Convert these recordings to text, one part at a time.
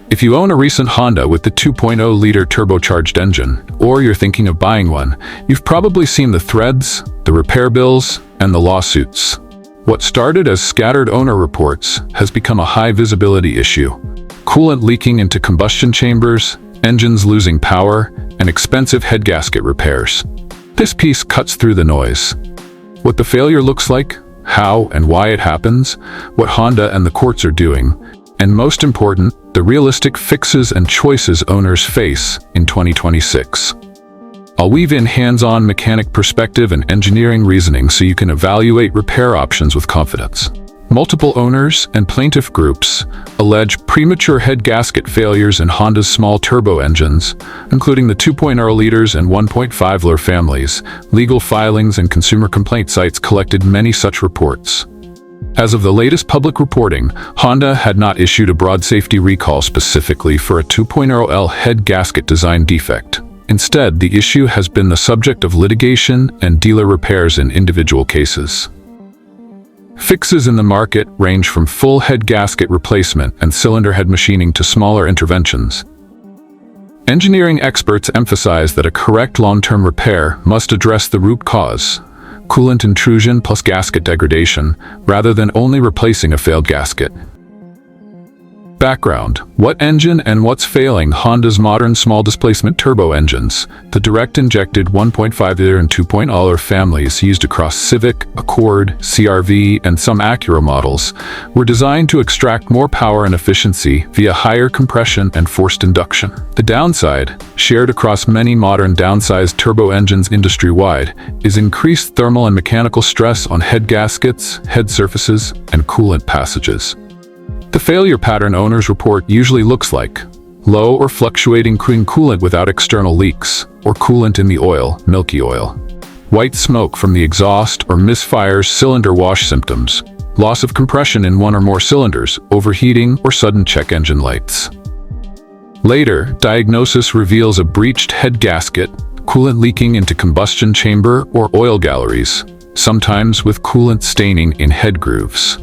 If you own a recent Honda with the 2.0-liter turbocharged engine, or you're thinking of buying one, you've probably seen the threads, the repair bills, and the lawsuits. What started as scattered owner reports has become a high-visibility issue. Coolant leaking into combustion chambers, engines losing power, and expensive head gasket repairs. This piece cuts through the noise. What the failure looks like, how and why it happens, what Honda and the courts are doing, and most important, the realistic fixes and choices owners face in 2026. I'll weave in hands-on mechanic perspective and engineering reasoning so you can evaluate repair options with confidence. Multiple owners and plaintiff groups allege premature head gasket failures in Honda's small turbo engines, including the 2.0 liters and 1.5-liter families. Legal filings and consumer complaint sites collected many such reports. As of the latest public reporting, Honda had not issued a broad safety recall specifically for a 2.0L head gasket design defect. Instead, the issue has been the subject of litigation and dealer repairs in individual cases. Fixes in the market range from full head gasket replacement and cylinder head machining to smaller interventions. Engineering experts emphasize that a correct long-term repair must address the root cause, coolant intrusion plus gasket degradation, rather than only replacing a failed gasket. Background: what engine and what's failing Honda's modern small displacement turbo engines? The direct-injected 1.5-liter and 2.0-liter families used across Civic, Accord, CR-V, and some Acura models were designed to extract more power and efficiency via higher compression and forced induction. The downside, shared across many modern downsized turbo engines industry-wide, is increased thermal and mechanical stress on head gaskets, head surfaces, and coolant passages. The failure pattern owners report usually looks like low or fluctuating clean coolant without external leaks, or coolant in the oil, milky oil. White smoke from the exhaust or misfires, cylinder wash symptoms. Loss of compression in one or more cylinders, overheating, or sudden check engine lights. Later, diagnosis reveals a breached head gasket, coolant leaking into combustion chamber or oil galleries, sometimes with coolant staining in head grooves.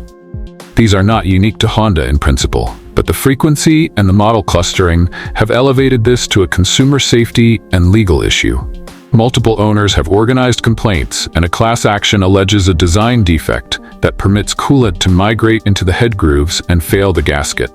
These are not unique to Honda in principle, but the frequency and the model clustering have elevated this to a consumer safety and legal issue. Multiple owners have organized complaints, and a class action alleges a design defect that permits coolant to migrate into the head grooves and fail the gasket.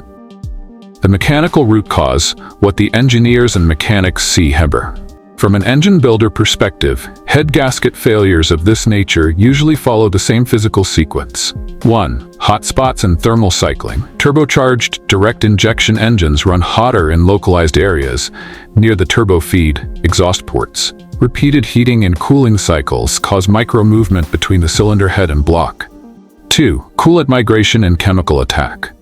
The mechanical root cause, what the engineers and mechanics see Heber. From an engine builder perspective, head gasket failures of this nature usually follow the same physical sequence. 1. Hot spots and thermal cycling. Turbocharged direct injection engines run hotter in localized areas near the turbo feed, exhaust ports. Repeated heating and cooling cycles cause micro-movement between the cylinder head and block. 2. Coolant migration and chemical attack.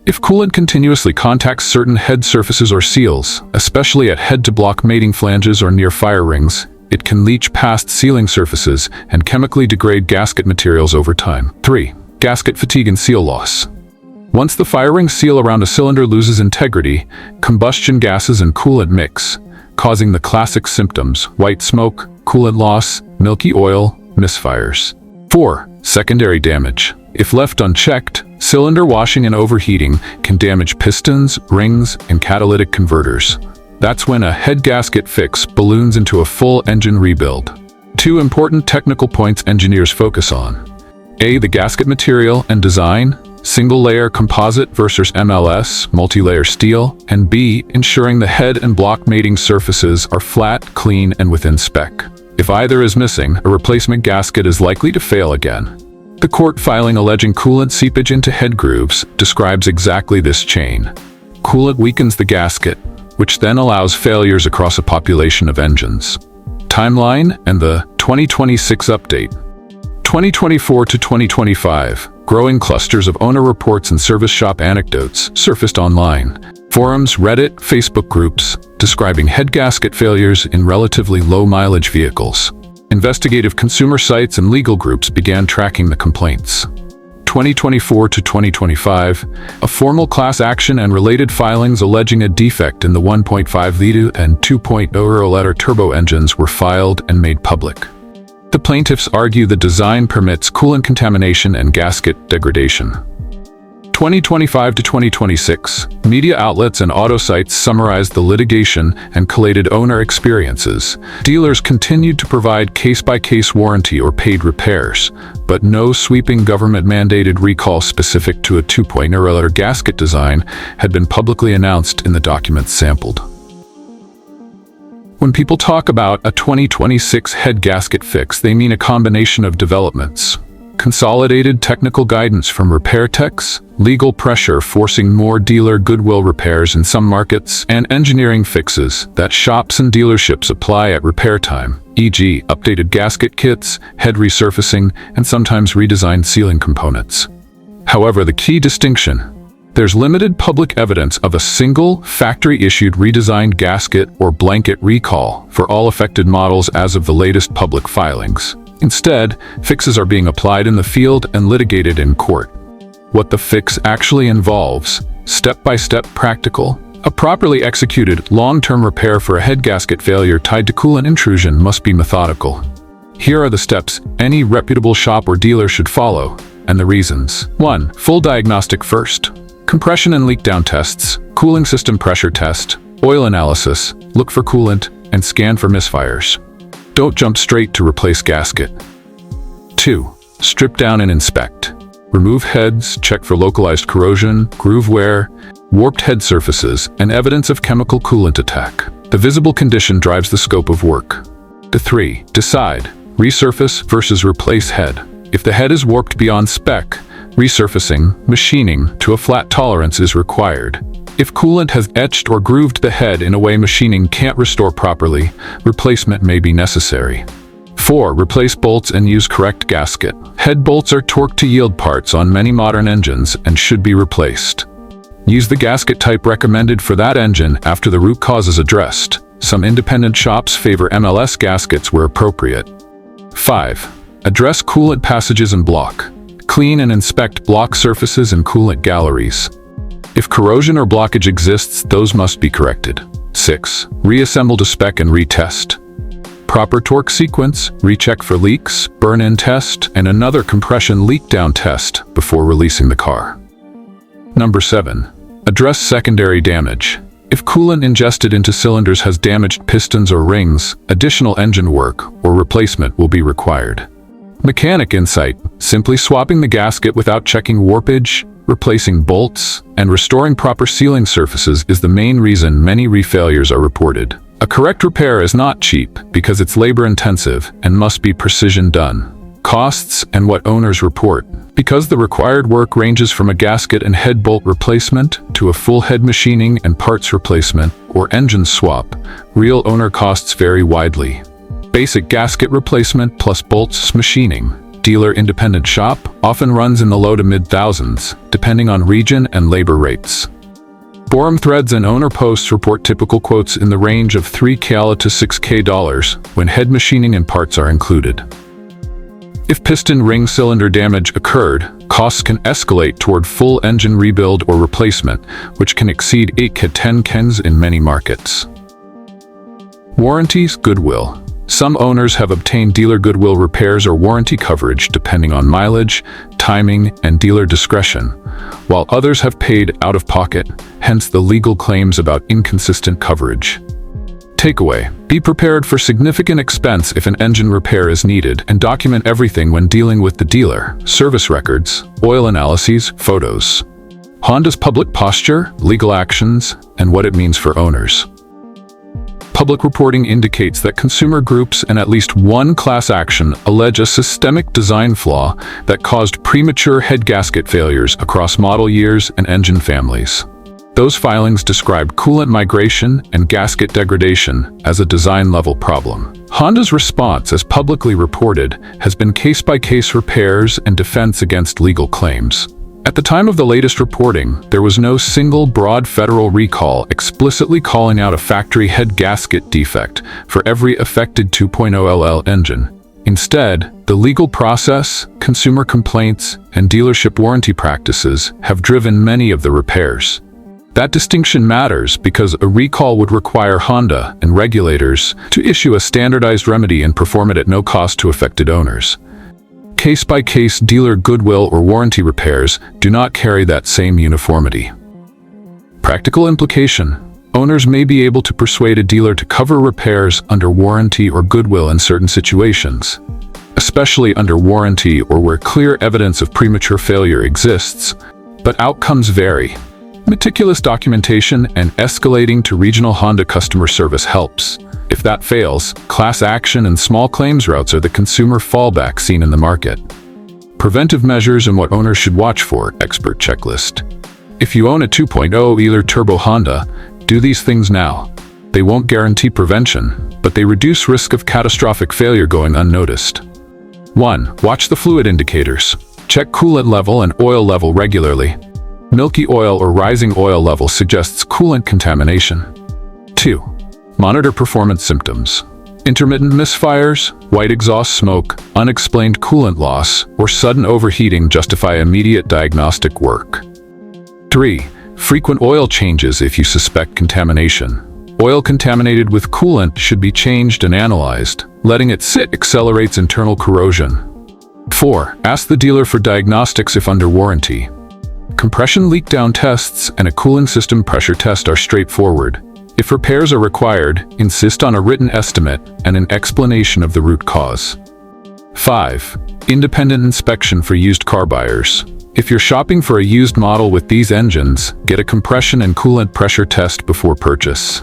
If coolant continuously contacts certain head surfaces or seals, especially at head-to-block mating flanges or near fire rings, it can leach past sealing surfaces and chemically degrade gasket materials over time. 3. Gasket fatigue and seal loss. Once the fire-ring seal around a cylinder loses integrity, combustion gases and coolant mix, causing the classic symptoms: white smoke, coolant loss, milky oil, misfires. 4. Secondary damage. If left unchecked, cylinder washing and overheating can damage pistons, rings, and catalytic converters. That's when a head gasket fix balloons into a full engine rebuild. 2 important technical points engineers focus on. A. The gasket material and design, single-layer composite versus MLS, multi-layer steel, and B. Ensuring the head and block mating surfaces are flat, clean, and within spec. If either is missing, a replacement gasket is likely to fail again. The court filing alleging coolant seepage into head grooves describes exactly this chain. Coolant weakens the gasket, which then allows failures across a population of engines. Timeline and the 2026 update. 2024 to 2025, growing clusters of owner reports and service shop anecdotes surfaced online. Forums, Reddit, Facebook groups describing head gasket failures in relatively low-mileage vehicles. Investigative consumer sites and legal groups began tracking the complaints. 2024 to 2025, a formal class action and related filings alleging a defect in the 1.5-liter and 2.0-liter turbo engines were filed and made public. The plaintiffs argue the design permits coolant contamination and gasket degradation. 2025 to 2026, media outlets and auto sites summarized the litigation and collated owner experiences. Dealers continued to provide case-by-case warranty or paid repairs, but no sweeping government-mandated recall specific to a 2.0 gasket design had been publicly announced in the documents sampled. When people talk about a 2026 head gasket fix, they mean a combination of developments: consolidated technical guidance from repair techs, legal pressure forcing more dealer goodwill repairs in some markets, and engineering fixes that shops and dealerships apply at repair time, e.g. updated gasket kits, head resurfacing, and sometimes redesigned sealing components. However, the key distinction: there's limited public evidence of a single, factory-issued redesigned gasket or blanket recall for all affected models as of the latest public filings. Instead, fixes are being applied in the field and litigated in court. What the fix actually involves: step-by-step practical. A properly executed, long-term repair for a head gasket failure tied to coolant intrusion must be methodical. Here are the steps any reputable shop or dealer should follow, and the reasons. 1. Full diagnostic first. Compression and leak down tests, cooling system pressure test, oil analysis, look for coolant, and scan for misfires. Don't jump straight to replace gasket. 2. Strip down and inspect. Remove heads, check for localized corrosion, groove wear, warped head surfaces, and evidence of chemical coolant attack. The visible condition drives the scope of work. 3. Decide. Resurface versus replace head. If the head is warped beyond spec, resurfacing, machining to a flat tolerance is required. If coolant has etched or grooved the head in a way machining can't restore properly, replacement may be necessary. 4. Replace bolts and use correct gasket. Head bolts are torqued to yield parts on many modern engines and should be replaced. Use the gasket type recommended for that engine after the root cause is addressed. Some independent shops favor MLS gaskets where appropriate. 5. Address coolant passages and block. Clean and inspect block surfaces and coolant galleries. If corrosion or blockage exists, those must be corrected. 6. Reassemble to spec and retest. Proper torque sequence, recheck for leaks, burn-in test, and another compression leak-down test before releasing the car. 7. Address secondary damage. If coolant ingested into cylinders has damaged pistons or rings, additional engine work or replacement will be required. Mechanic insight: simply swapping the gasket without checking warpage, replacing bolts, and restoring proper sealing surfaces is the main reason many refailures are reported. A correct repair is not cheap because it's labor-intensive and must be precision done. Costs and what owners report. Because the required work ranges from a gasket and head bolt replacement to a full head machining and parts replacement or engine swap, real owner costs vary widely. Basic gasket replacement plus bolts machining, dealer independent shop, often runs in the low to mid-thousands, depending on region and labor rates. Forum threads and owner posts report typical quotes in the range of $3,000 to $6,000 when head machining and parts are included. If piston ring cylinder damage occurred, costs can escalate toward full engine rebuild or replacement, which can exceed $8,000 to $10,000 in many markets. Warranties, goodwill. Some owners have obtained dealer goodwill repairs or warranty coverage depending on mileage, timing, and dealer discretion, while others have paid out of pocket, hence the legal claims about inconsistent coverage. Takeaway: be prepared for significant expense if an engine repair is needed, and document everything when dealing with the dealer: service records, oil analyses, photos. Honda's public posture, legal actions, and what it means for owners. Public reporting indicates that consumer groups and at least one class action allege a systemic design flaw that caused premature head gasket failures across model years and engine families. Those filings described coolant migration and gasket degradation as a design-level problem. Honda's response, as publicly reported, has been case-by-case repairs and defense against legal claims. At the time of the latest reporting, there was no single broad federal recall explicitly calling out a factory head gasket defect for every affected 2.0 LL engine. Instead, the legal process, consumer complaints, and dealership warranty practices have driven many of the repairs. That distinction matters because a recall would require Honda and regulators to issue a standardized remedy and perform it at no cost to affected owners. Case-by-case dealer goodwill or warranty repairs do not carry that same uniformity. Practical implication: owners may be able to persuade a dealer to cover repairs under warranty or goodwill in certain situations, especially under warranty or where clear evidence of premature failure exists, but outcomes vary. Meticulous documentation and escalating to regional Honda customer service helps. If that fails, class action and small claims routes are the consumer fallback seen in the market. Preventive measures and what owners should watch for. Expert checklist. If you own a 2.0-liter turbo Honda, do these things now. They won't guarantee prevention, but they reduce risk of catastrophic failure going unnoticed. 1. Watch the fluid indicators. Check coolant level and oil level regularly. Milky oil or rising oil level suggests coolant contamination. 2. Monitor performance symptoms. Intermittent misfires, white exhaust smoke, unexplained coolant loss, or sudden overheating justify immediate diagnostic work. 3. Frequent oil changes if you suspect contamination. Oil contaminated with coolant should be changed and analyzed. Letting it sit accelerates internal corrosion. 4. Ask the dealer for diagnostics if under warranty. Compression leak down tests and a cooling system pressure test are straightforward. If repairs are required, insist on a written estimate and an explanation of the root cause. 5. Independent inspection for used car buyers. If you're shopping for a used model with these engines, get a compression and coolant pressure test before purchase.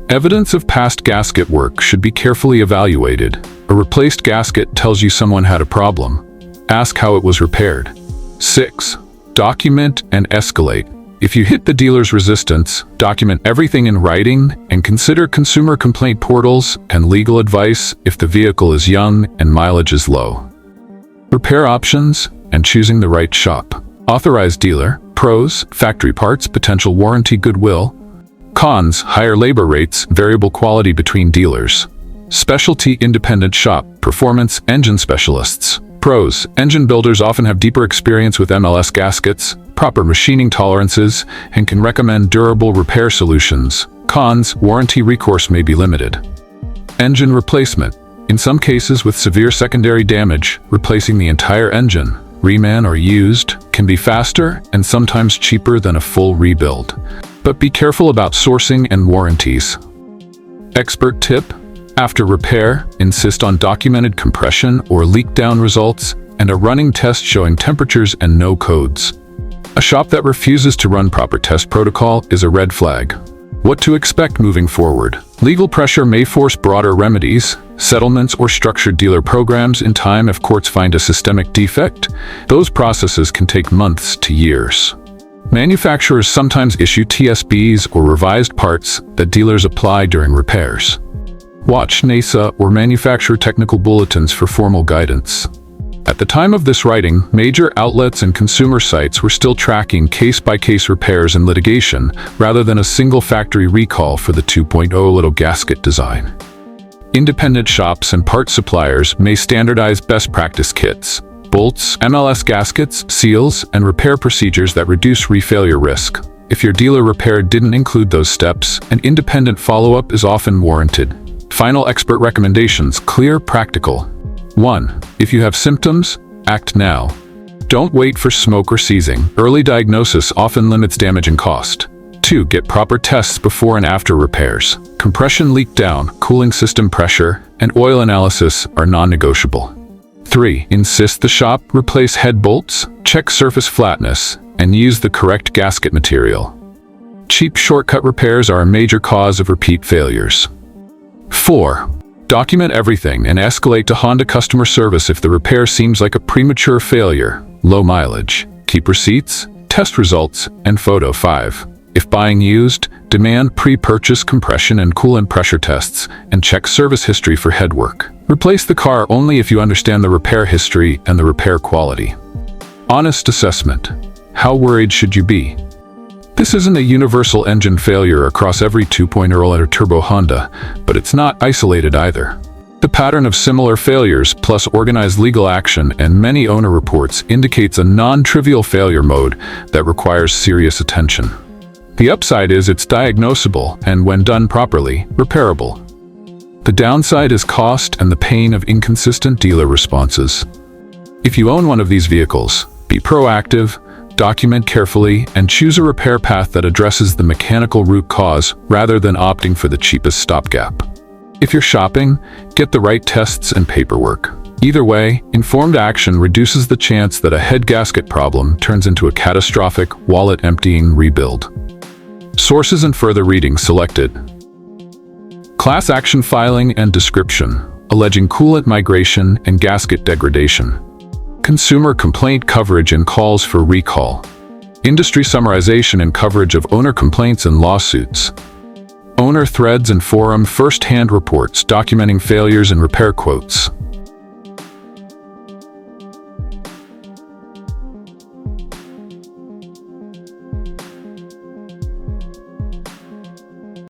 Evidence of past gasket work should be carefully evaluated. A replaced gasket tells you someone had a problem. Ask how it was repaired. 6. Document and escalate. If you hit the dealer's resistance, document everything in writing and consider consumer complaint portals and legal advice if the vehicle is young and mileage is low. Repair options and choosing the right shop. Authorized dealer. Pros: factory parts, potential warranty, goodwill. Cons: higher labor rates, variable quality between dealers. Specialty independent shop, performance engine specialists. Pros: engine builders often have deeper experience with MLS gaskets, proper machining tolerances, and can recommend durable repair solutions. Cons: warranty recourse may be limited. Engine replacement. In some cases with severe secondary damage, replacing the entire engine, reman or used, can be faster and sometimes cheaper than a full rebuild. But be careful about sourcing and warranties. Expert tip: after repair, insist on documented compression or leak down results and a running test showing temperatures and no codes. A shop that refuses to run proper test protocol is a red flag. What to expect moving forward. Legal pressure may force broader remedies, settlements, or structured dealer programs in time if courts find a systemic defect. Those processes can take months to years. Manufacturers sometimes issue TSBs or revised parts that dealers apply during repairs. Watch NASA or manufacturer technical bulletins for formal guidance. At the time of this writing, major outlets and consumer sites were still tracking case-by-case repairs and litigation, rather than a single factory recall for the 2.0-liter gasket design. Independent shops and part suppliers may standardize best practice kits, bolts, MLS gaskets, seals, and repair procedures that reduce refailure risk. If your dealer repair didn't include those steps, an independent follow-up is often warranted. Final expert recommendations: clear, practical. 1. If you have symptoms, act now. Don't wait for smoke or seizing. Early diagnosis often limits damage and cost. 2. Get proper tests before and after repairs. Compression leak down, cooling system pressure, and oil analysis are non-negotiable. 3. Insist the shop replace head bolts, check surface flatness, and use the correct gasket material. Cheap shortcut repairs are a major cause of repeat failures. 4. Document everything and escalate to Honda customer service if the repair seems like a premature failure, low mileage. Keep receipts, test results, and photo. 5. If buying used, demand pre-purchase compression and coolant pressure tests and check service history for head work. Replace the car only if you understand the repair history and the repair quality. Honest assessment. How worried should you be? This isn't a universal engine failure across every 2.0-liter turbo Honda, but it's not isolated either. The pattern of similar failures, plus organized legal action and many owner reports, indicates a non-trivial failure mode that requires serious attention. The upside is it's diagnosable and, when done properly, repairable. The downside is cost and the pain of inconsistent dealer responses. If you own one of these vehicles, be proactive, document carefully, and choose a repair path that addresses the mechanical root cause rather than opting for the cheapest stopgap. If you're shopping, get the right tests and paperwork. Either way, informed action reduces the chance that a head gasket problem turns into a catastrophic, wallet-emptying rebuild. Sources and further reading selected. Class action filing and description, alleging coolant migration and gasket degradation. Consumer complaint coverage and calls for recall. Industry summarization and coverage of owner complaints and lawsuits. Owner threads and forum first-hand reports documenting failures and repair quotes.